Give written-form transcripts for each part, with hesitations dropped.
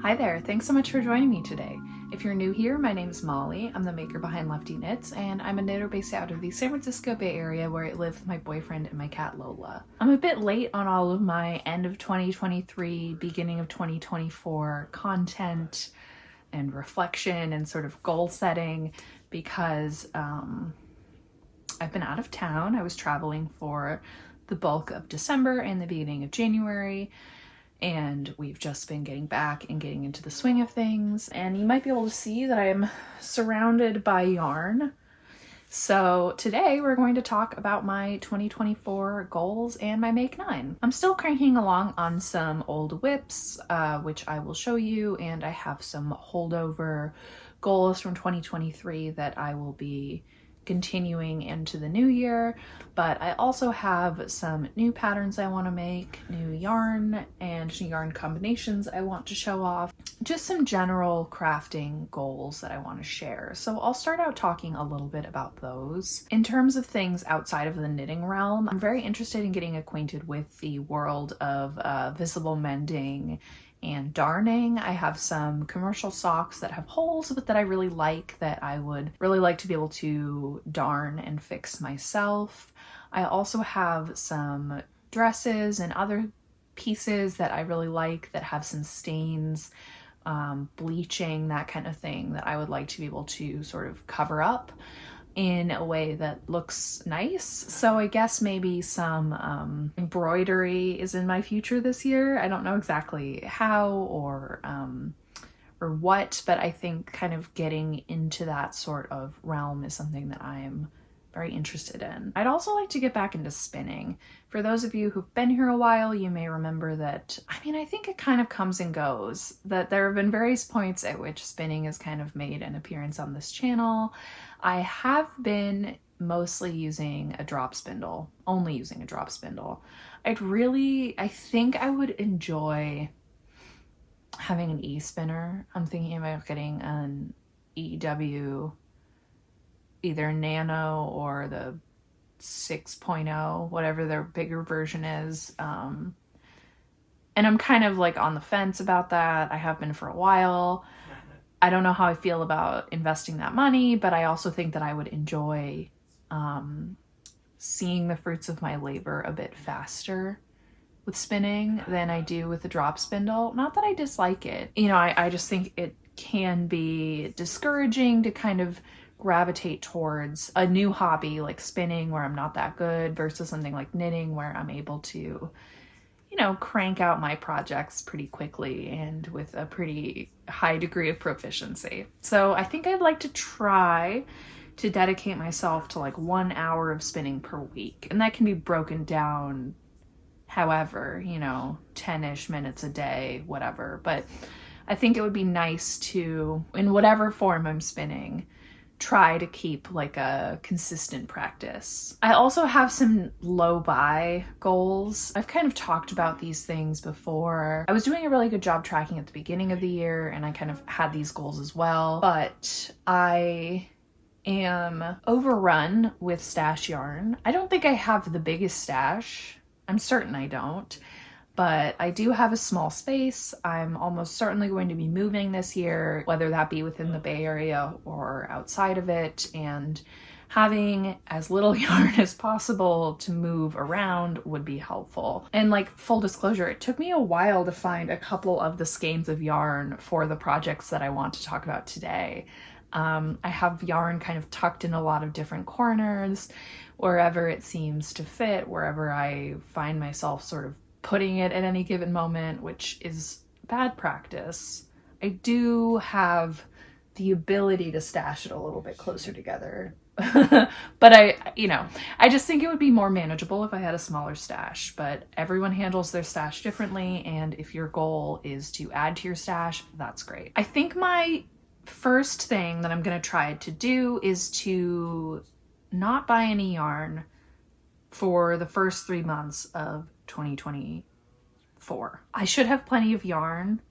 Hi there, thanks so much for joining me today. If you're new here, my name is Molly. I'm the maker behind Lefty Knits, and I'm a knitter based out of the San Francisco Bay Area where I live with my boyfriend and my cat Lola. I'm a bit late on all of my end of 2023, beginning of 2024 content and reflection and sort of goal setting because I've been out of town. I was traveling for the bulk of December and the beginning of January. And we've just been getting back and getting into the swing of things. And you might be able to see that I'm surrounded by yarn. So today we're going to talk about my 2024 goals and my Make 9. I'm still cranking along on some old whips, which I will show you. And I have some holdover goals from 2023 that I will be continuing into the new year, but I also have some new patterns I want to make, new yarn and new yarn combinations I want to show off, just some general crafting goals that I want to share. So I'll start out talking a little bit about those. In terms of things outside of the knitting realm, I'm very interested in getting acquainted with the world of visible mending and darning. I have some commercial socks that have holes, but that I really like, that I would really like to be able to darn and fix myself. I also have some dresses and other pieces that I really like that have some stains, bleaching, that kind of thing, that I would like to be able to sort of cover up in a way that looks nice. So I guess maybe some embroidery is in my future this year. I don't know exactly how or what, but I think kind of getting into that sort of realm is something that I'm very interested in. I'd also like to get back into spinning. For those of you who've been here a while, you may remember that, I think it kind of comes and goes, that there have been various points at which spinning has kind of made an appearance on this channel. I have been mostly using a drop spindle, only using a drop spindle. I think I would enjoy having an e-spinner. I'm thinking about getting an EW, either Nano or the 6.0, whatever their bigger version is. And I'm kind of like on the fence about that. I have been for a while. I don't know how I feel about investing that money, but I also think that I would enjoy seeing the fruits of my labor a bit faster with spinning than I do with the drop spindle. Not that I dislike it. I just think it can be discouraging to kind of gravitate towards a new hobby like spinning where I'm not that good versus something like knitting where I'm able to crank out my projects pretty quickly and with a pretty high degree of proficiency. So I think I'd like to try to dedicate myself to like 1 hour of spinning per week. And that can be broken down however, 10-ish minutes a day, whatever. But I think it would be nice to, in whatever form I'm spinning, try to keep like a consistent practice. I also have some low buy goals. I've kind of talked about these things before. I was doing a really good job tracking at the beginning of the year and I kind of had these goals as well, but I am overrun with stash yarn. I don't think I have the biggest stash. I'm certain I don't. But I do have a small space. I'm almost certainly going to be moving this year, whether that be within the Bay Area or outside of it, and having as little yarn as possible to move around would be helpful. And like full disclosure, it took me a while to find a couple of the skeins of yarn for the projects that I want to talk about today. I have yarn kind of tucked in a lot of different corners, wherever it seems to fit, wherever I find myself sort of putting it at any given moment, which is bad practice. I do have the ability to stash it a little bit closer together. But I just think it would be more manageable if I had a smaller stash, but everyone handles their stash differently. And if your goal is to add to your stash, that's great. I think my first thing that I'm going to try to do is to not buy any yarn for the first 3 months of 2024. I should have plenty of yarn.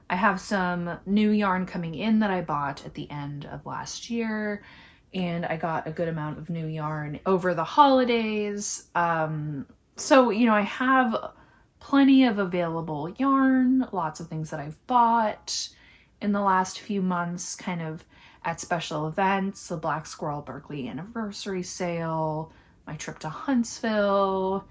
I have some new yarn coming in that I bought at the end of last year, and I got a good amount of new yarn over the holidays. So, I have plenty of available yarn, lots of things that I've bought in the last few months, kind of at special events, the Black Squirrel Berkeley anniversary sale, my trip to Huntsville.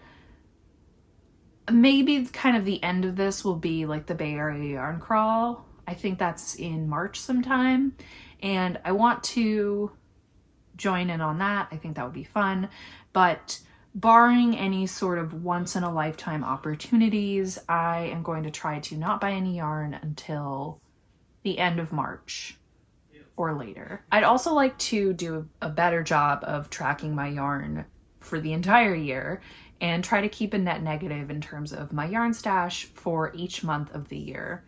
Maybe kind of the end of this will be like the Bay Area Yarn Crawl. I think that's in March sometime, and I want to join in on that. I think that would be fun, but barring any sort of once-in-a-lifetime opportunities, I am going to try to not buy any yarn until the end of March or later. I'd also like to do a better job of tracking my yarn for the entire year and try to keep a net negative in terms of my yarn stash for each month of the year.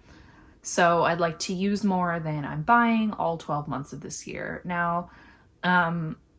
So I'd like to use more than I'm buying all 12 months of this year. Now,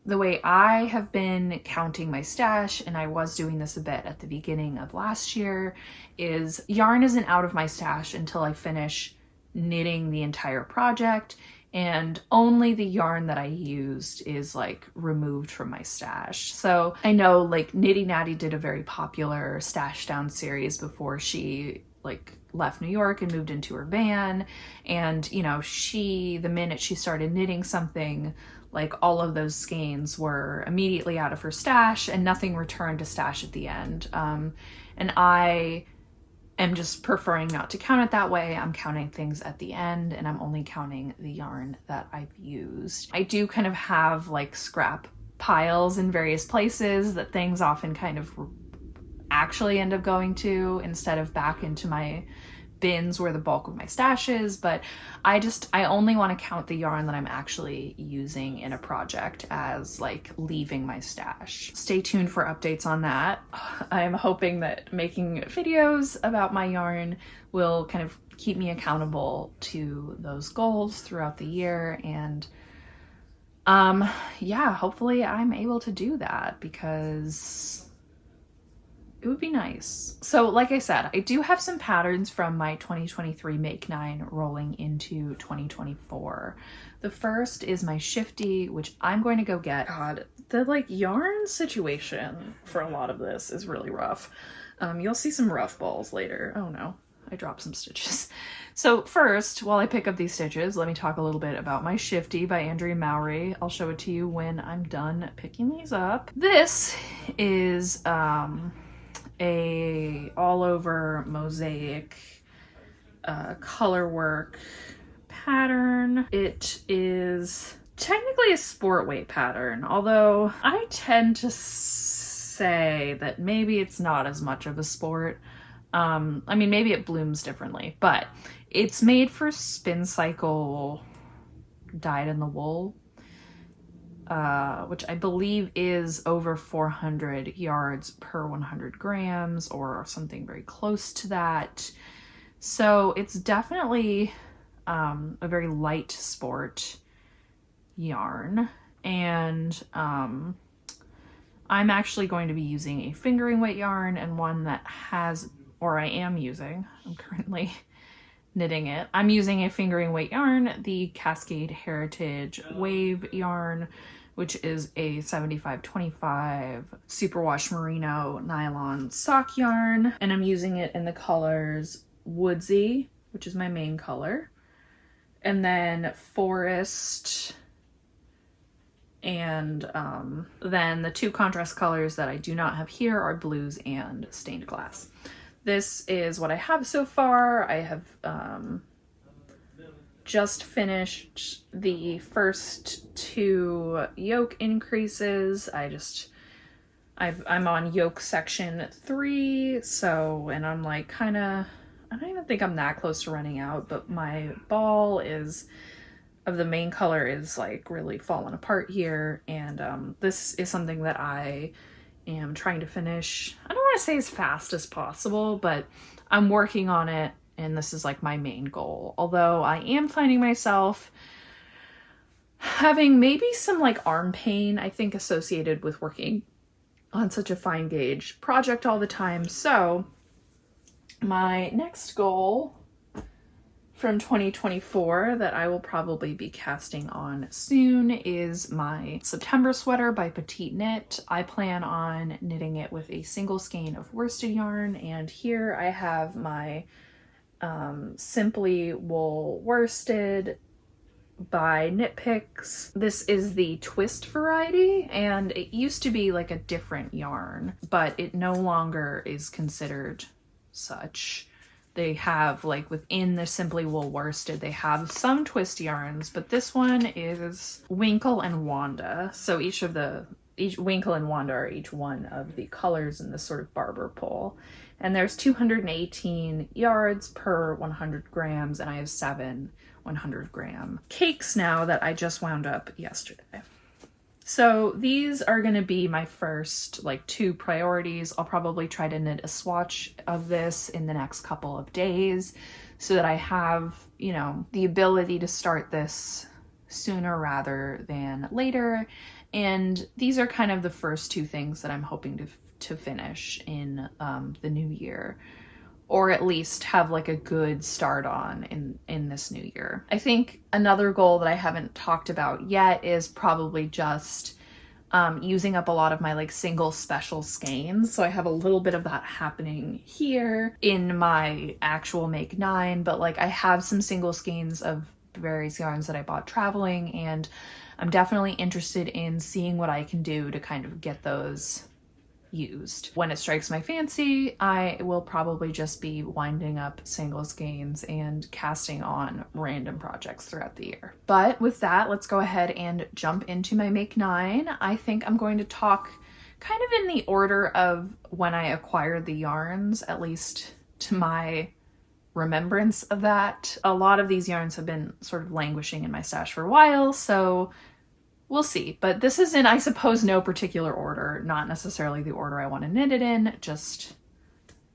the way I have been counting my stash, and I was doing this a bit at the beginning of last year, is yarn isn't out of my stash until I finish knitting the entire project, and only the yarn that I used is like removed from my stash. So I know like Nitty Natty did a very popular stash down series before she like left New York and moved into her van, and you know, the minute she started knitting something, like all of those skeins were immediately out of her stash and nothing returned to stash at the end. And I am just preferring not to count it that way. I'm counting things at the end, and I'm only counting the yarn that I've used. I do kind of have like scrap piles in various places that things often kind of actually end up going to instead of back into my bins where the bulk of my stash is, but I only want to count the yarn that I'm actually using in a project as like leaving my stash. Stay tuned for updates on that. I'm hoping that making videos about my yarn will kind of keep me accountable to those goals throughout the year, and yeah, hopefully I'm able to do that because it would be nice. So like I said, I do have some patterns from my 2023 Make 9 rolling into 2024. The first is my Shifty, which I'm going to go get. God, the like yarn situation for a lot of this is really rough. You'll see some rough balls later. Oh no, I dropped some stitches. So first, while I pick up these stitches, let me talk a little bit about my Shifty by Andrea Mowry. I'll show it to you when I'm done picking these up. This is a all over mosaic color work pattern. It is technically a sport weight pattern, although I tend to say that maybe it's not as much of a sport. I mean, maybe it blooms differently, but it's made for spin cycle dyed in the wool, which I believe is over 400 yards per 100 grams or something very close to that. So it's definitely a very light sport yarn, and I'm actually going to be using a fingering weight yarn, and one that has, or I am using, I'm currently knitting it. I'm using a fingering weight yarn, the Cascade Heritage Wave yarn, which is a 75/25 superwash merino nylon sock yarn. And I'm using it in the colors Woodsy, which is my main color, and then Forest, and then the two contrast colors that I do not have here are blues and stained glass. This is what I have so far. I have just finished the first two yoke increases. I'm on yoke section 3, so, and I'm like kind of, I don't even think I'm that close to running out, but my ball is, of the main color, is like really falling apart here, and this is something that I am trying to finish. I don't want to say as fast as possible, but I'm working on it, and this is like my main goal. Although I am finding myself having maybe some like arm pain, I think, associated with working on such a fine gauge project all the time. So my next goal from 2024 that I will probably be casting on soon is my September sweater by Petite Knit. I plan on knitting it with a single skein of worsted yarn, and here I have my Simply Wool Worsted by Knit Picks. This is the twist variety, and it used to be like a different yarn, but it no longer is considered such. They have, like, within the Simply Wool Worsted, they have some twist yarns, but this one is Winkle and Wanda. So each Winkle and Wanda are each one of the colors in this sort of barber pole. And there's 218 yards per 100 grams, and I have 7 100-gram cakes now that I just wound up yesterday. So these are going to be my first, like, 2 priorities. I'll probably try to knit a swatch of this in the next couple of days so that I have, you know, the ability to start this sooner rather than later. And these are kind of the first 2 things that I'm hoping to finish in the new year, or at least have like a good start on in this new year. I think another goal that I haven't talked about yet is probably just using up a lot of my like single special skeins. So I have a little bit of that happening here in my actual Make 9, but like I have some single skeins of various yarns that I bought traveling, and I'm definitely interested in seeing what I can do to kind of get those used. When it strikes my fancy, I will probably just be winding up single skeins and casting on random projects throughout the year. But with that, let's go ahead and jump into my Make 9. I think I'm going to talk kind of in the order of when I acquired the yarns, at least to my remembrance of that. A lot of these yarns have been sort of languishing in my stash for a while, so we'll see. But this is in, I suppose, no particular order, not necessarily the order I want to knit it in, just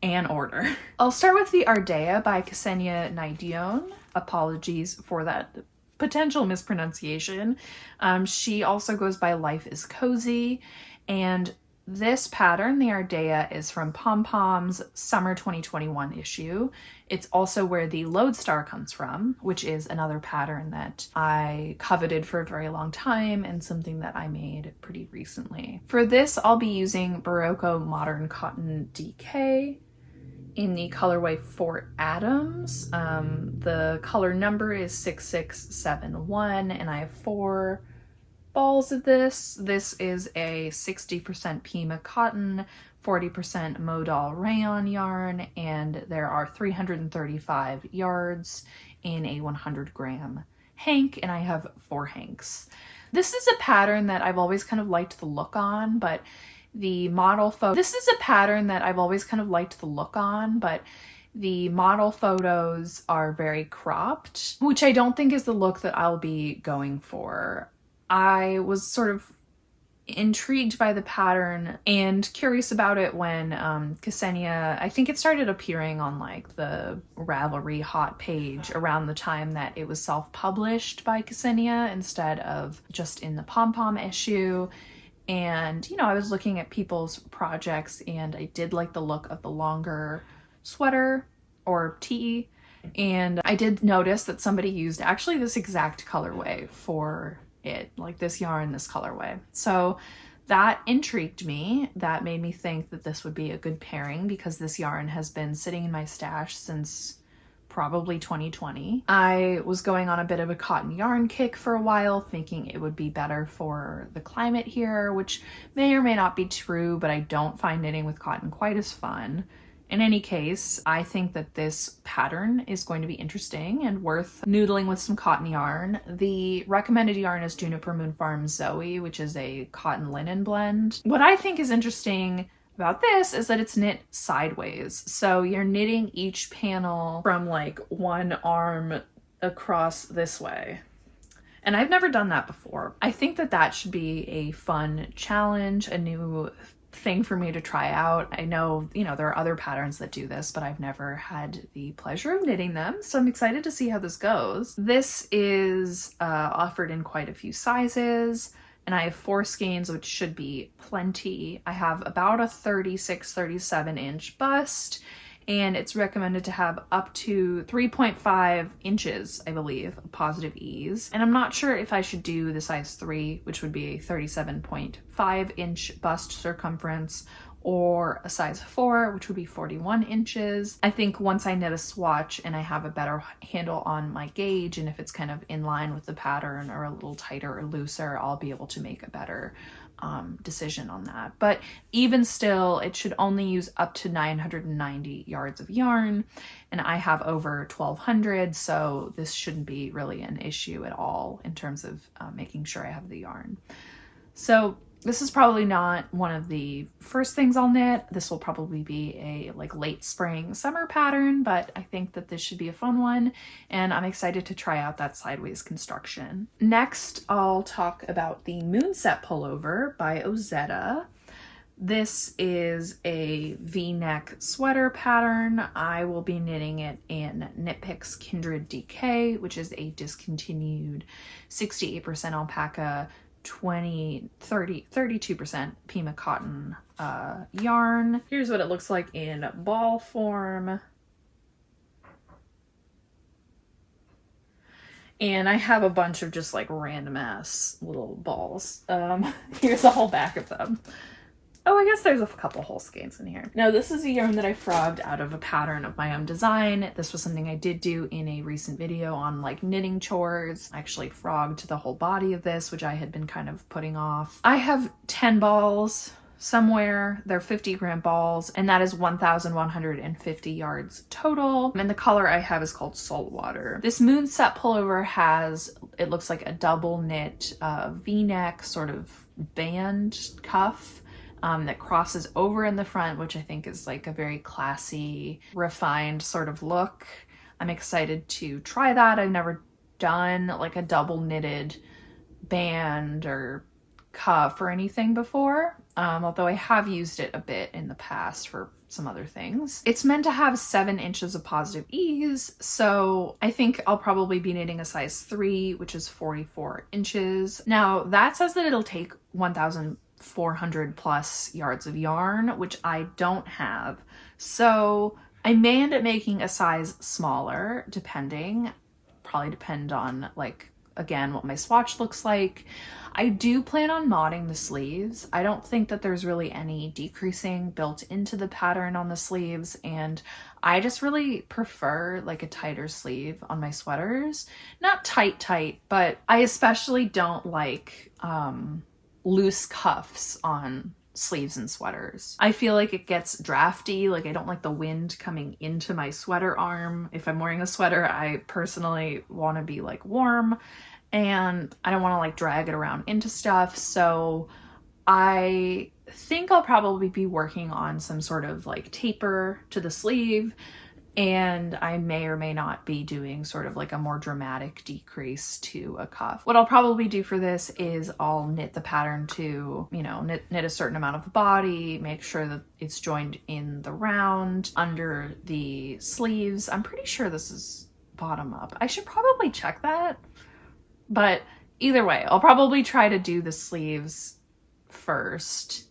an order. I'll start with the Ardea by Ksenia Naidion. Apologies for that potential mispronunciation. She also goes by Life is Cozy, and this pattern, the Ardea, is from Pom Pom's Summer 2021 issue. It's also where the Lodestar comes from, which is another pattern that I coveted for a very long time and something that I made pretty recently. For this, I'll be using Barocco Modern Cotton DK in the colorway Fort Adams. The color number is 6671, and I have 4 balls of this. This is a 60% Pima cotton, 40% Modal rayon yarn, and there are 335 yards in a 100-gram hank, and I have 4 hanks. This is a pattern that I've always kind of liked the look on, but the model photos are very cropped, which I don't think is the look that I'll be going for. I was sort of intrigued by the pattern and curious about it when Ksenia, I think it started appearing on like the Ravelry hot page around the time that it was self-published by Ksenia instead of just in the Pom Pom issue. And, you know, I was looking at people's projects and I did like the look of the longer sweater or tee. And I did notice that somebody used actually this exact colorway for it, like this yarn, this colorway. So that intrigued me. That made me think that this would be a good pairing because this yarn has been sitting in my stash since probably 2020. I was going on a bit of a cotton yarn kick for a while, thinking it would be better for the climate here, which may or may not be true, but I don't find knitting with cotton quite as fun. In any case, I think that this pattern is going to be interesting and worth noodling with some cotton yarn. The recommended yarn is Juniper Moon Farm Zoe, which is a cotton linen blend. What I think is interesting about this is that it's knit sideways. So you're knitting each panel from like one arm across this way. And I've never done that before. I think that that should be a fun challenge, a new thing for me to try out. I know, you know, there are other patterns that do this, but I've never had the pleasure of knitting them, so I'm excited to see how this goes. This is offered in quite a few sizes, and I have 4 skeins, which should be plenty. I have about a 36-37 inch bust, and it's recommended to have up to 3.5 inches, I believe, of positive ease. And I'm not sure if I should do the size 3, which would be a 37.5 inch bust circumference, or a size 4, which would be 41 inches. I think once I knit a swatch and I have a better handle on my gauge, and if it's kind of in line with the pattern or a little tighter or looser, I'll be able to make a better decision on that. But even still, it should only use up to 990 yards of yarn, and I have over 1200, so this shouldn't be really an issue at all in terms of making sure I have the yarn. So this is probably not one of the first things I'll knit. This will probably be a like late spring summer pattern, but I think that this should be a fun one, and I'm excited to try out that sideways construction. Next, I'll talk about the Moon Set Pullover by Ozetta. This is a V-neck sweater pattern. I will be knitting it in Knit Picks Kindred DK, which is a discontinued 68% alpaca, 32% Pima cotton yarn. Here's what it looks like in ball form. And I have a bunch of just like random ass little balls. Here's the whole back of them. Oh, I guess there's a couple whole skeins in here. Now, this is a yarn that I frogged out of a pattern of my own design. This was something I did do in a recent video on like knitting chores. I actually frogged the whole body of this, which I had been kind of putting off. I have 10 balls somewhere. They're 50-gram balls, and that is 1,150 yards total. And the color I have is called Saltwater. This Moon Set Pullover has, it looks like a double knit V-neck sort of band cuff that crosses over in the front, which I think is like a very classy, refined sort of look. I'm excited to try that. I've never done like a double knitted band or cuff or anything before, although I have used it a bit in the past for some other things. It's meant to have 7 inches of positive ease, so I think I'll probably be knitting a size 3, which is 44 inches. Now, that says that it'll take 1,400 plus yards of yarn, which I don't have. So I may end up making a size smaller, probably depend on like, again, what my swatch looks like. I do plan on modding the sleeves. I don't think that there's really any decreasing built into the pattern on the sleeves, and I just really prefer like a tighter sleeve on my sweaters. Not tight, but I especially don't like loose cuffs on sleeves and sweaters. I feel like it gets drafty, like I don't like the wind coming into my sweater arm. If I'm wearing a sweater, I personally want to be like warm, and I don't want to like drag it around into stuff. So I think I'll probably be working on some sort of like taper to the sleeve, and I may or may not be doing sort of like a more dramatic decrease to a cuff. What I'll probably do for this is I'll knit the pattern to, you know, knit a certain amount of the body, make sure that it's joined in the round under the sleeves. I'm pretty sure this is bottom up. I should probably check that, but either way, I'll probably try to do the sleeves first,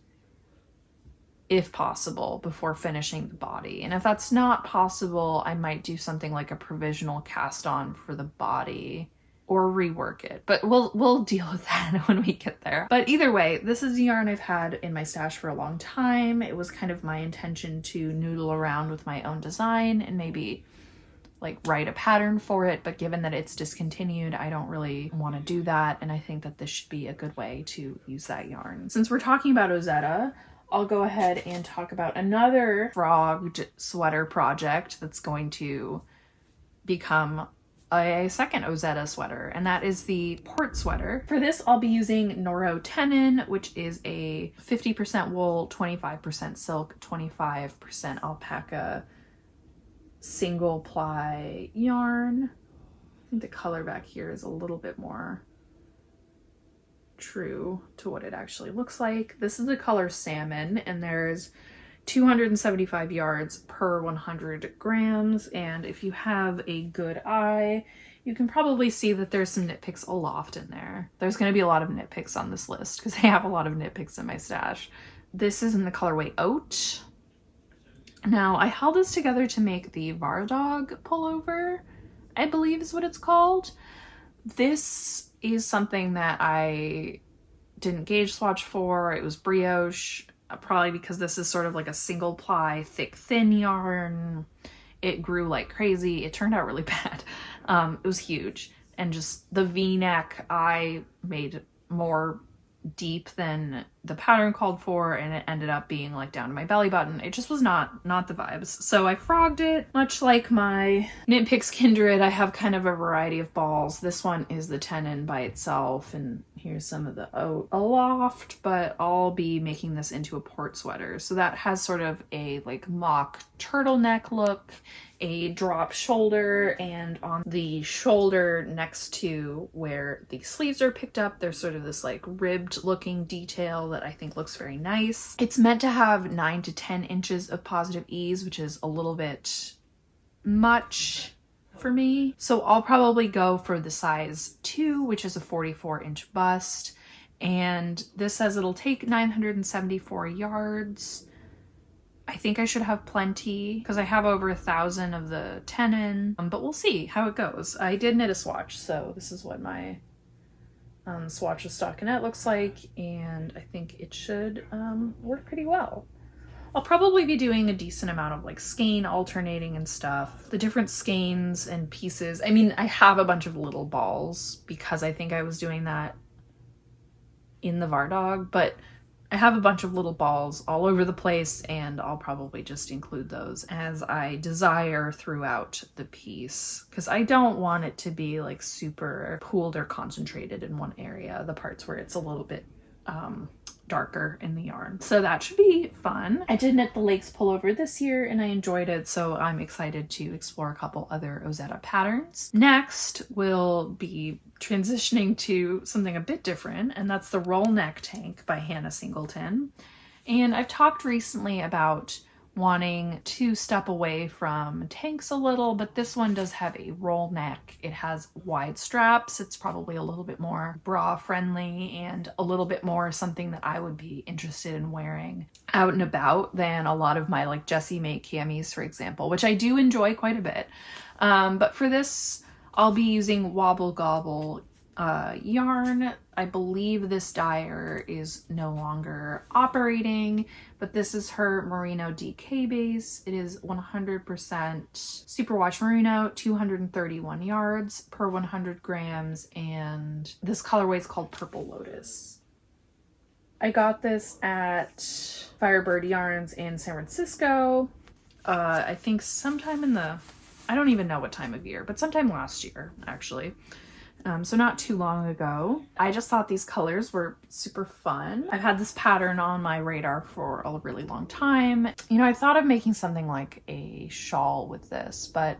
if possible, before finishing the body. And if that's not possible, I might do something like a provisional cast on for the body or rework it, but we'll deal with that when we get there. But either way, this is a yarn I've had in my stash for a long time. It was kind of my intention to noodle around with my own design and maybe like write a pattern for it, but given that it's discontinued, I don't really want to do that, and I think that this should be a good way to use that yarn. Since we're talking about Ozetta, I'll go ahead and talk about another frogged sweater project that's going to become a second Ozetta sweater, and that is the port sweater. For this, I'll be using Noro Tennen, which is a 50% wool, 25% silk, 25% alpaca single ply yarn. I think the color back here is a little bit more true to what it actually looks like. This is the color Salmon, and there's 275 yards per 100 grams, and if you have a good eye, you can probably see that there's some knit picks aloft in there. There's going to be a lot of knit picks on this list because I have a lot of knit picks in my stash. This is in the colorway Oat, Now, I held this together to make the Vardog pullover, I believe is what it's called. This is something that I didn't gauge swatch for. It was brioche, probably because this is sort of like a single ply, thick, thin yarn. It grew like crazy. It turned out really bad. It was huge. And just the V-neck I made more deep than the pattern called for, and it ended up being like down to my belly button. It just was not the vibes. So I frogged it. Much like my Knit Picks Kindred, I have kind of a variety of balls. This one is the Tennen by itself, and here's some of the Aloft, but I'll be making this into a port sweater. So that has sort of a like mock turtleneck look, a drop shoulder, and on the shoulder next to where the sleeves are picked up, there's sort of this like ribbed looking detail that I think looks very nice. It's meant to have 9 to 10 inches of positive ease, which is a little bit much for me. So I'll probably go for the size 2, which is a 44-inch bust. And this says it'll take 974 yards. I think I should have plenty because I have over 1,000 of the Tennen, but we'll see how it goes. I did knit a swatch, so this is what my swatch of stockinette looks like, and I think it should work pretty well. I'll probably be doing a decent amount of like skein alternating and stuff. The different skeins and pieces. I mean, I have a bunch of little balls because I think I was doing that in the Vardog, but I have a bunch of little balls all over the place, and I'll probably just include those as I desire throughout the piece, because I don't want it to be like super pooled or concentrated in one area, the parts where it's a little bit darker in the yarn. So that should be fun. I did knit the Lakes pullover this year and I enjoyed it, so I'm excited to explore a couple other Ozetta patterns. Next, we'll be transitioning to something a bit different, and that's the Roll Neck Tank by Hannah Singleton. And I've talked recently about wanting to step away from tanks a little, but this one does have a roll neck. It has wide straps. It's probably a little bit more bra friendly and a little bit more something that I would be interested in wearing out and about than a lot of my like Jessie Make camis, for example, which I do enjoy quite a bit. But for this, I'll be using Wobble Gobble yarn. I believe this dyer is no longer operating, but this is her Merino DK base. It is 100% superwash merino, 231 yards per 100 grams, and this colorway is called Purple Lotus. I got this at Firebird Yarns in San Francisco. I think sometime in the, I don't even know what time of year, but sometime last year, actually. So not too long ago. I just thought these colors were super fun. I've had this pattern on my radar for a really long time. You know, I thought of making something like a shawl with this, but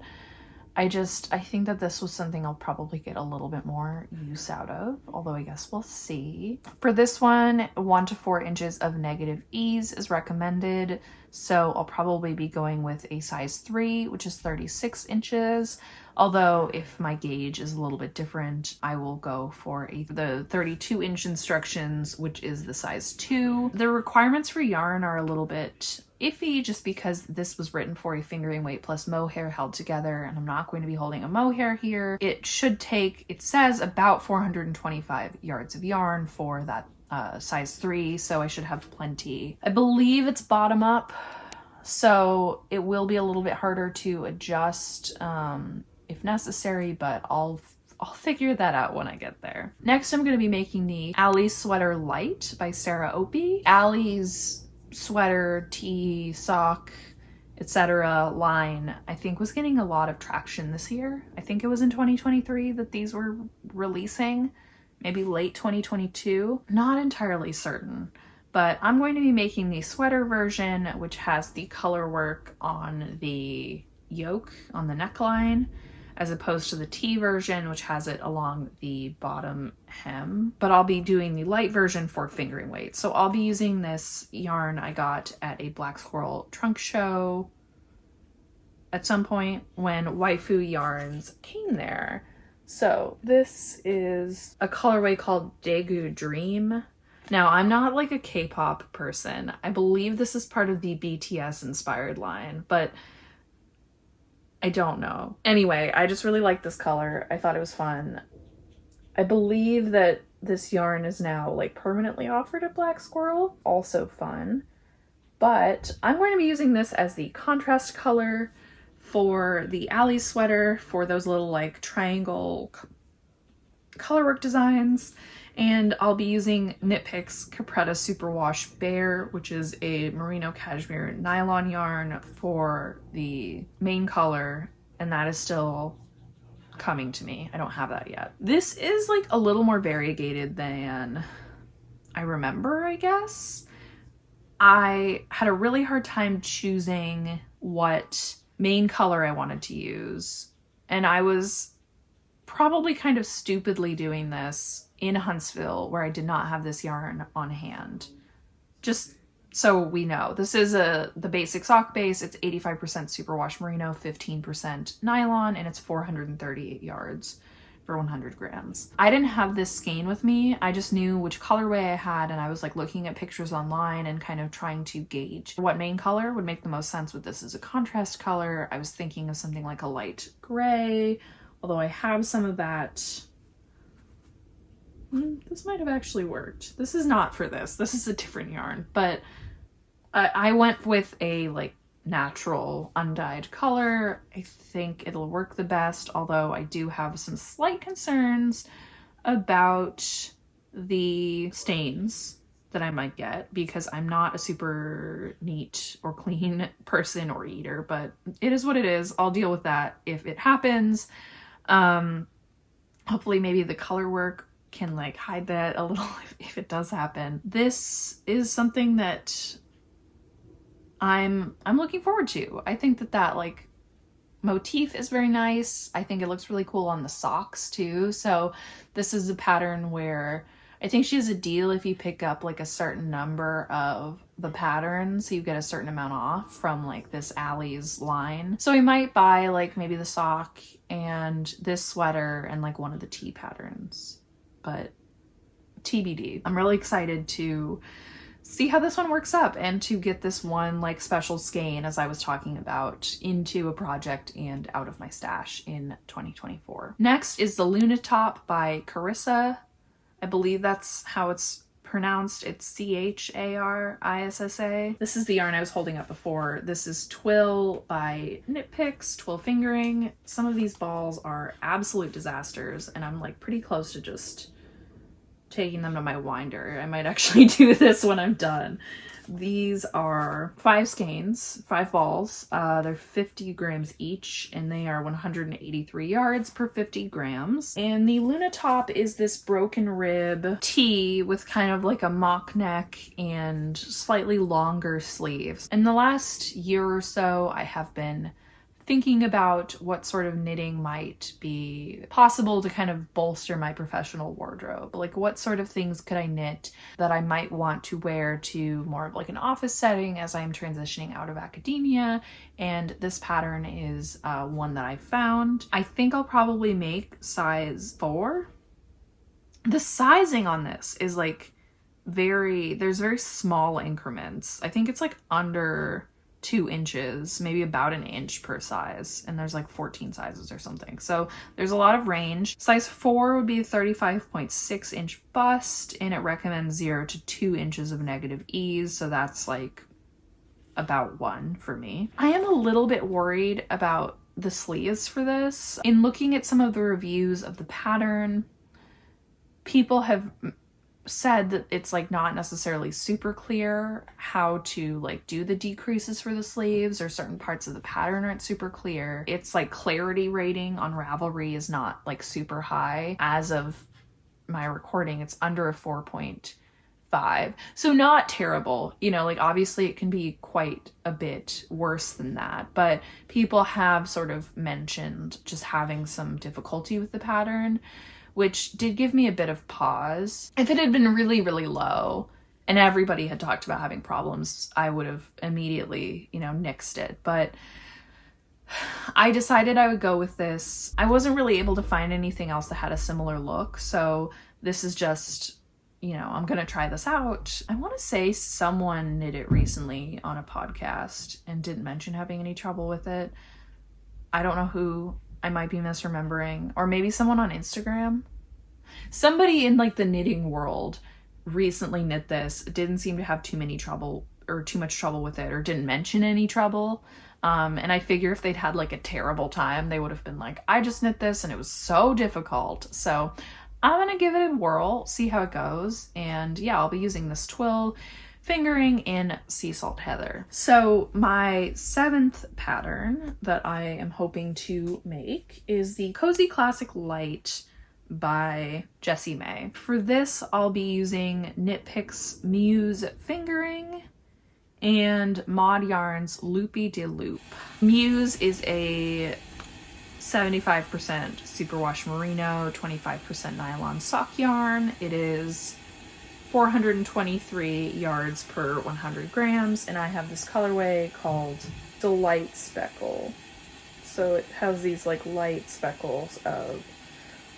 I think that this was something I'll probably get a little bit more use out of, although I guess we'll see. For this one, 1 to 4 inches of negative ease is recommended. So I'll probably be going with a size 3, which is 36 inches. Although if my gauge is a little bit different, I will go for the 32-inch instructions, which is the size 2. The requirements for yarn are a little bit iffy just because this was written for a fingering weight plus mohair held together, and I'm not going to be holding a mohair here. It should take, it says about 425 yards of yarn for that size 3, so I should have plenty. I believe it's bottom up, so it will be a little bit harder to adjust if necessary, but I'll figure that out when I get there. Next, I'm going to be making the Allie Sweater Light by Sarah Opie. Allie's sweater, tee, sock, etc. line, I think, was getting a lot of traction this year. I think it was in 2023 that these were releasing, maybe late 2022. Not entirely certain, but I'm going to be making the sweater version, which has the color work on the yoke, on the neckline, as opposed to the tee version, which has it along the bottom hem. But I'll be doing the light version for fingering weight. So I'll be using this yarn I got at a Black Squirrel trunk show at some point when Waifu Yarns came there. So this is a colorway called Daegu Dream. Now, I'm not like a K-pop person. I believe this is part of the BTS inspired line, but I don't know. Anyway, I just really like this color. I thought it was fun. I believe that this yarn is now like permanently offered at Black Squirrel. Also fun. But I'm going to be using this as the contrast color for the alley sweater, for those little like triangle colorwork designs. And I'll be using Knit Picks Capretta Superwash Bear, which is a merino cashmere nylon yarn for the main color, and that is still coming to me. I don't have that yet. This is like a little more variegated than I remember, I guess. I had a really hard time choosing what main color I wanted to use, and I was probably kind of stupidly doing this in Huntsville where I did not have this yarn on hand. Just so we know, this is the basic sock base. It's 85% superwash merino, 15% nylon, and it's 438 yards for 100 grams. I didn't have this skein with me. I just knew which colorway I had, and I was like looking at pictures online and kind of trying to gauge what main color would make the most sense with this as a contrast color. I was thinking of something like a light gray, although I have some of that. This might have actually worked. This is not for this. This is a different yarn, but I went with a like natural undyed color. I think it'll work the best, although I do have some slight concerns about the stains that I might get because I'm not a super neat or clean person or eater, but it is what it is. I'll deal with that if it happens. Hopefully maybe the color work can like hide that a little if it does happen. This is something that I'm looking forward to. I think that like motif is very nice. I think it looks really cool on the socks too. So this is a pattern where I think she has a deal if you pick up like a certain number of the patterns, so you get a certain amount off from like this Alley's line. So we might buy like maybe the sock and this sweater and like one of the tee patterns, but TBD. I'm really excited to see how this one works up and to get this one like special skein, as I was talking about, into a project and out of my stash in 2024. Next is the Luna Top by Carissa. I believe that's how it's pronounced. It's Charissa. This is the yarn I was holding up before. This is Twill by Knit Picks, Twill Fingering. Some of these balls are absolute disasters, and I'm like pretty close to just taking them to my winder. I might actually do this when I'm done. These are 5 skeins, 5 balls. They're 50 grams each, and they are 183 yards per 50 grams. And the Luna Top is this broken rib tee with kind of like a mock neck and slightly longer sleeves. In the last year or so, I have been thinking about what sort of knitting might be possible to kind of bolster my professional wardrobe. Like what sort of things could I knit that I might want to wear to more of like an office setting as I'm transitioning out of academia. And this pattern is one that I found. I think I'll probably make size 4. The sizing on this is like there's very small increments. I think it's like under 2 inches, maybe about an inch per size, and there's like 14 sizes or something, so there's a lot of range. Size 4 would be a 35.6 inch bust, and it recommends 0 to 2 inches of negative ease, so that's like about 1 for me. I am a little bit worried about the sleeves for this. In looking at some of the reviews of the pattern, people have said that it's like not necessarily super clear how to like do the decreases for the sleeves, or certain parts of the pattern aren't super clear. It's like clarity rating on Ravelry is not like super high. As of my recording, it's under a 4.5, so not terrible. You know, like obviously it can be quite a bit worse than that, but people have sort of mentioned just having some difficulty with the pattern, which did give me a bit of pause. If it had been really, really low and everybody had talked about having problems, I would have immediately, you know, nixed it. But I decided I would go with this. I wasn't really able to find anything else that had a similar look, so this is just, you know, I'm gonna try this out. I want to say someone knit it recently on a podcast and didn't mention having any trouble with it. I don't know who. I might be misremembering, or maybe someone on Instagram. Somebody in like the knitting world recently knit this, didn't seem to have too much trouble with it, or didn't mention any trouble. And I figure if they'd had like a terrible time, they would have been like, I just knit this and it was so difficult. So I'm gonna give it a whirl, see how it goes. And yeah, I'll be using this twill fingering in Sea Salt Heather. So my 7th pattern that I am hoping to make is the Cozy Classic Light by Jessie May. For this, I'll be using Knit Picks Muse fingering and Mod Yarn's Loopy de Loop. Muse is a 75% superwash merino, 25% nylon sock yarn. It is 423 yards per 100 grams, and I have this colorway called Delight Speckle. So it has these like light speckles of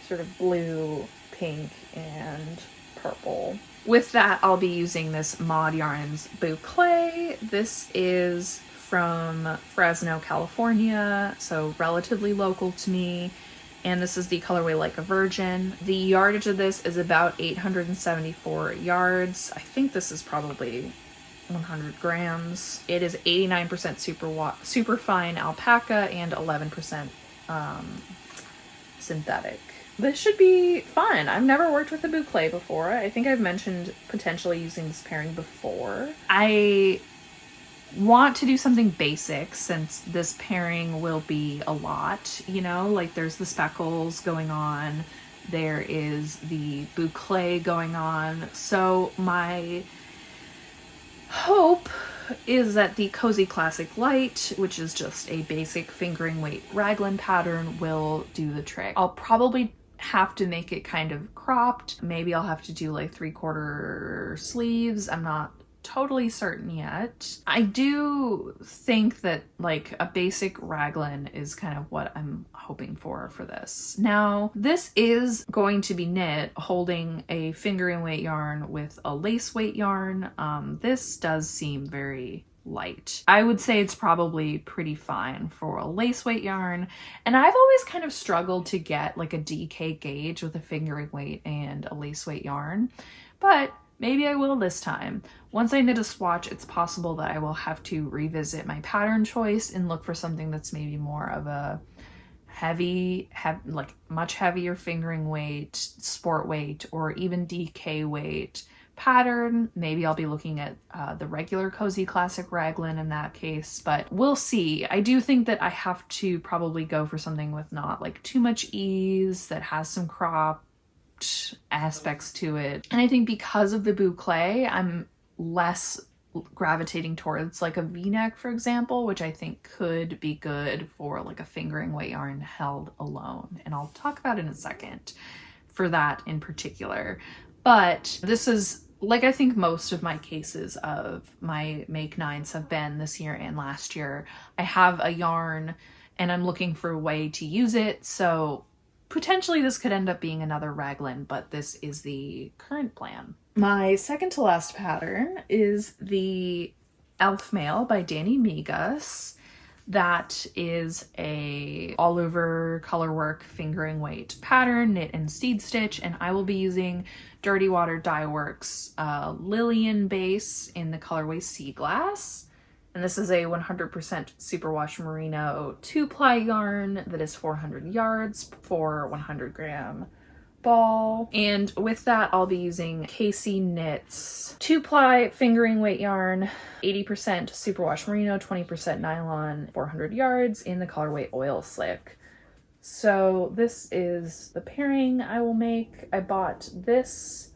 sort of blue, pink, and purple. With that, I'll be using this Mod Yarns Boucle. This is from Fresno, California, so relatively local to me. And this is the colorway Like a Virgin. The yardage of this is about 874 yards. I think this is probably 100 grams. It is 89% super fine alpaca and 11% synthetic. This should be fun. I've never worked with a boucle before. I think I've mentioned potentially using this pairing before. I want to do something basic since this pairing will be a lot, you know, like there's the speckles going on, there is the boucle going on. So my hope is that the Cozy Classic Light, which is just a basic fingering weight raglan pattern, will do the trick. I'll probably have to make it kind of cropped. Maybe I'll have to do like 3/4 sleeves. I'm not totally certain yet. I do think that like a basic raglan is kind of what I'm hoping for this. Now, this is going to be knit holding a fingering weight yarn with a lace weight yarn. This does seem very light. I would say it's probably pretty fine for a lace weight yarn, and I've always kind of struggled to get like a DK gauge with a fingering weight and a lace weight yarn, but maybe I will this time. Once I knit a swatch, it's possible that I will have to revisit my pattern choice and look for something that's maybe more of a like much heavier fingering weight, sport weight, or even DK weight pattern. Maybe I'll be looking at the regular Cozy Classic raglan in that case, but we'll see. I do think that I have to probably go for something with not like too much ease, that has some crop aspects to it. And I think because of the boucle, I'm less gravitating towards like a v-neck, for example, which I think could be good for like a fingering weight yarn held alone. And I'll talk about it in a second for that in particular. But this is like, I think most of my cases of my make nines have been this year and last year. I have a yarn and I'm looking for a way to use it. So potentially this could end up being another raglan, but this is the current plan. My second to last pattern is the Elfmail by Danny Migas. That is a all over colorwork fingering weight pattern, knit and seed stitch, and I will be using Dirty Water Dye Works Lillian base in the colorway Sea Glass. And this is a 100% superwash merino 2-ply yarn that is 400 yards for 100 gram ball. And with that, I'll be using Casey Knits 2-ply fingering weight yarn, 80% superwash merino, 20% nylon, 400 yards in the colorway Oil Slick. So this is the pairing I will make. I bought this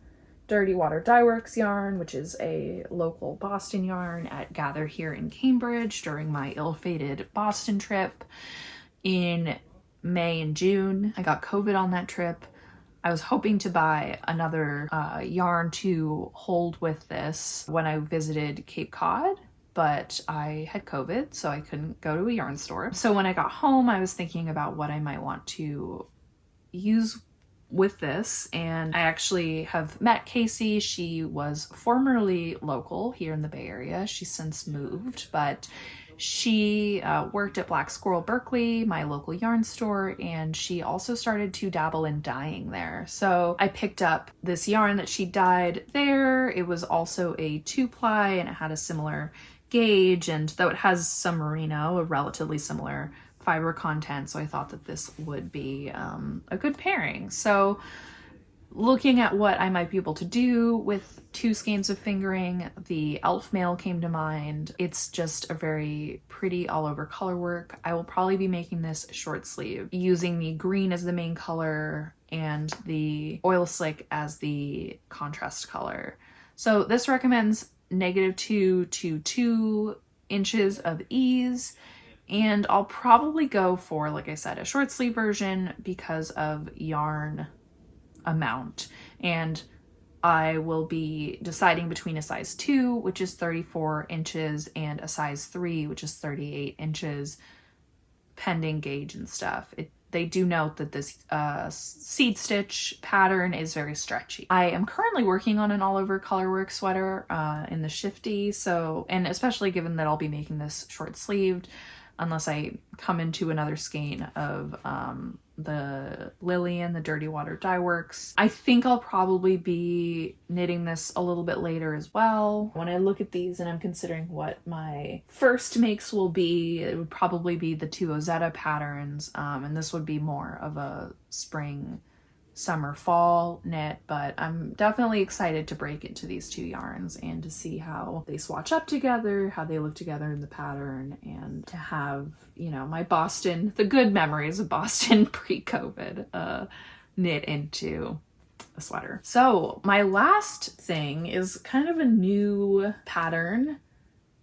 Dirty Water Dye Works yarn, which is a local Boston yarn, at Gather here in Cambridge during my ill-fated Boston trip in May and June. I got COVID on that trip. I was hoping to buy another yarn to hold with this when I visited Cape Cod, but I had COVID, so I couldn't go to a yarn store. So when I got home, I was thinking about what I might want to use with this, and I actually have met Casey. She was formerly local here in the Bay Area. She's since moved, but she worked at Black Squirrel Berkeley, my local yarn store, and she also started to dabble in dyeing there. So I picked up this yarn that she dyed there. It was also a 2-ply and it had a similar gauge, and though it has some merino, a relatively similar fiber content, so I thought that this would be a good pairing. So looking at what I might be able to do with 2 skeins of fingering, the Elfmail came to mind. It's just a very pretty all over color work. I will probably be making this short sleeve using the green as the main color and the oil slick as the contrast color. So this recommends -2 to 2 inches of ease. And I'll probably go for, like I said, a short sleeve version because of yarn amount. And I will be deciding between a size 2, which is 34 inches, and a size 3, which is 38 inches, pending gauge and stuff. They do note that this seed stitch pattern is very stretchy. I am currently working on an all over colorwork sweater in the Shifty, so, and especially given that I'll be making this short sleeved, unless I come into another skein of the Lillian, the Dirty Water Dye Works. I think I'll probably be knitting this a little bit later as well. When I look at these and I'm considering what my first makes will be, it would probably be the 2 Ozetta patterns, and this would be more of a spring, summer, fall knit, but I'm definitely excited to break into these 2 yarns and to see how they swatch up together, how they look together in the pattern, and to have, you know, my Boston, the good memories of Boston pre-COVID knit into a sweater. So my last thing is kind of a new pattern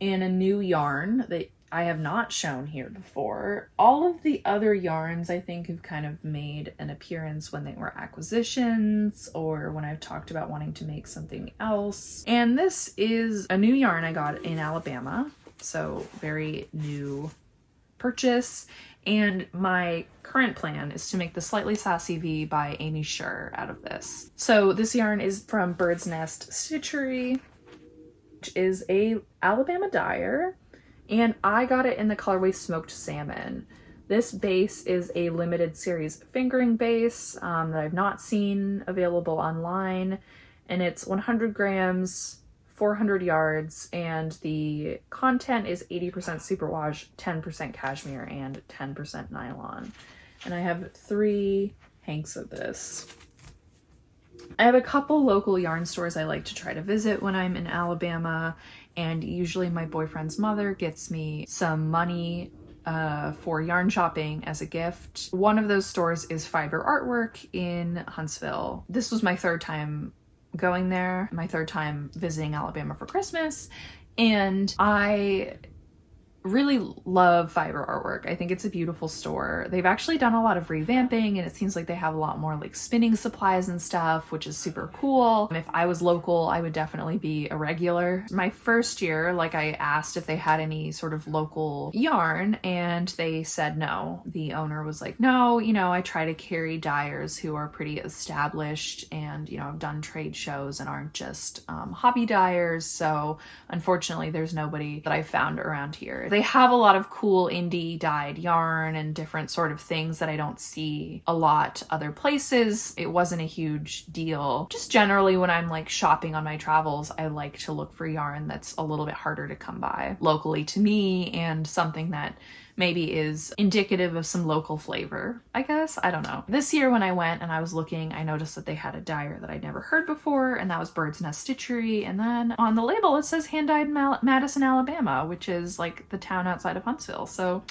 and a new yarn that I have not shown here before. All of the other yarns I think have kind of made an appearance when they were acquisitions or when I've talked about wanting to make something else. And this is a new yarn I got in Alabama, so very new purchase. And my current plan is to make the Slightly Sassy V by Amy Scher out of this. So this yarn is from Bird's Nest Stitchery, which is a Alabama dyer. And I got it in the colorway Smoked Salmon. This base is a limited series fingering base that I've not seen available online. And it's 100 grams, 400 yards, and the content is 80% superwash, 10% cashmere, and 10% nylon. And I have 3 hanks of this. I have a couple local yarn stores I like to try to visit when I'm in Alabama, and usually my boyfriend's mother gets me some money for yarn shopping as a gift. One of those stores is Fiber Artwork in Huntsville. This was my 3rd time going there, my 3rd time visiting Alabama for Christmas, and I really love Fiber Artwork. I think it's a beautiful store. They've actually done a lot of revamping, and it seems like they have a lot more like spinning supplies and stuff, which is super cool. If I was local, I would definitely be a regular. My first year, like, I asked if they had any sort of local yarn, and they said no. The owner was like, no, you know, I try to carry dyers who are pretty established and, you know, have done trade shows and aren't just hobby dyers. So unfortunately, there's nobody that I found around here. They have a lot of cool indie dyed yarn and different sort of things that I don't see a lot other places. It wasn't a huge deal. Just generally when I'm like shopping on my travels, I like to look for yarn that's a little bit harder to come by locally to me, and something that maybe is indicative of some local flavor, I guess. I don't know. This year when I went and I was looking, I noticed that they had a dyer that I'd never heard before, and that was Bird's Nest Stitchery. And then on the label, it says hand-dyed Madison, Alabama, which is like the town outside of Huntsville. So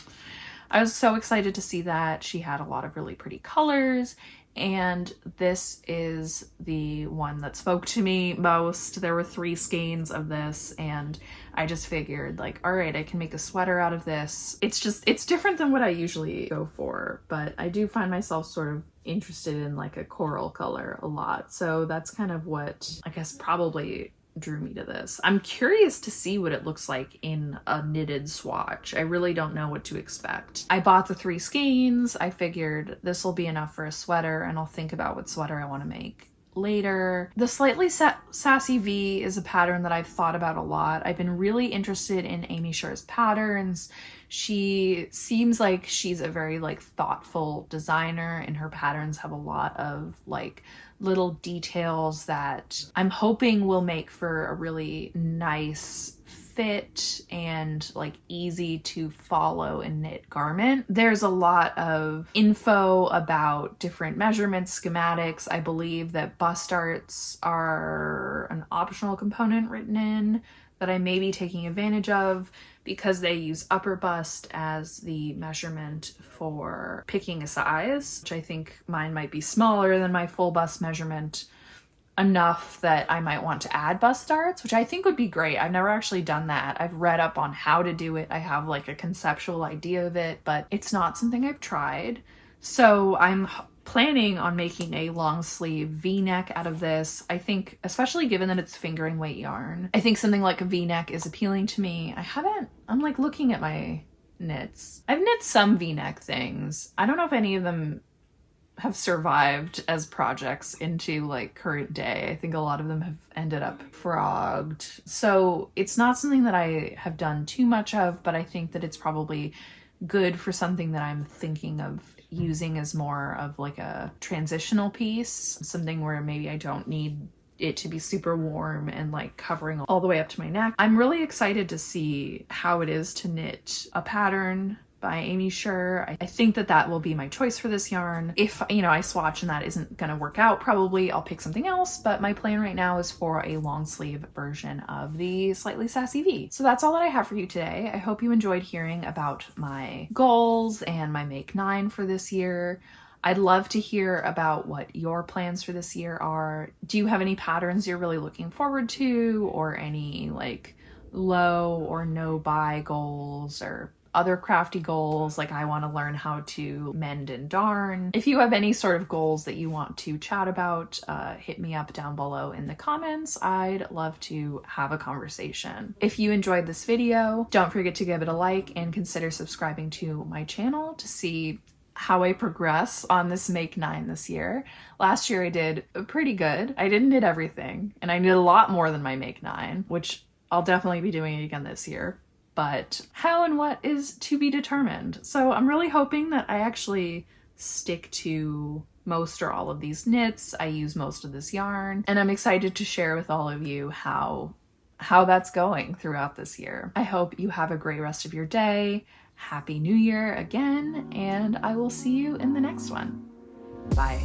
I was so excited to see that. She had a lot of really pretty colors, and this is the one that spoke to me most. There were 3 skeins of this, and I just figured like, all right, I can make a sweater out of this. It's different than what I usually go for, but I do find myself sort of interested in like a coral color a lot. So that's kind of what I guess probably drew me to this. I'm curious to see what it looks like in a knitted swatch. I really don't know what to expect. I bought the 3 skeins. I figured this will be enough for a sweater, and I'll think about what sweater I want to make later. The Slightly Sassy V is a pattern that I've thought about a lot. I've been really interested in Amy Sherr's patterns. She seems like she's a very like thoughtful designer, and her patterns have a lot of like little details that I'm hoping will make for a really nice fit and like easy to follow and knit garment. There's a lot of info about different measurements, schematics. I believe that bust darts are an optional component written in that I may be taking advantage of because they use upper bust as the measurement for picking a size, which I think mine might be smaller than my full bust measurement enough that I might want to add bust darts, which I think would be great. I've never actually done that. I've read up on how to do it. I have like a conceptual idea of it, but it's not something I've tried. So I'm planning on making a long sleeve V-neck out of this. I think, especially given that it's fingering weight yarn, I think something like a V-neck is appealing to me. I'm like looking at my knits. I've knit some V-neck things. I don't know if any of them have survived as projects into like current day. I think a lot of them have ended up frogged. So it's not something that I have done too much of, but I think that it's probably good for something that I'm thinking of using as more of like a transitional piece, something where maybe I don't need it to be super warm and like covering all the way up to my neck. I'm really excited to see how it is to knit a pattern by Amy Sherr. I think that that will be my choice for this yarn. If, you know, I swatch and that isn't gonna work out, probably I'll pick something else, but my plan right now is for a long sleeve version of the Slightly Sassy V. So that's all that I have for you today. I hope you enjoyed hearing about my goals and my Make 9 for this year. I'd love to hear about what your plans for this year are. Do you have any patterns you're really looking forward to, or any like low or no buy goals, or other crafty goals, like I want to learn how to mend and darn? If you have any sort of goals that you want to chat about, hit me up down below in the comments. I'd love to have a conversation. If you enjoyed this video, don't forget to give it a like and consider subscribing to my channel to see how I progress on this Make 9 this year. Last year I did pretty good. I didn't knit everything, and I knit a lot more than my Make 9, which I'll definitely be doing it again this year. But how and what is to be determined. So I'm really hoping that I actually stick to most or all of these knits. I use most of this yarn, and I'm excited to share with all of you how that's going throughout this year. I hope you have a great rest of your day. Happy New Year again, and I will see you in the next one. Bye.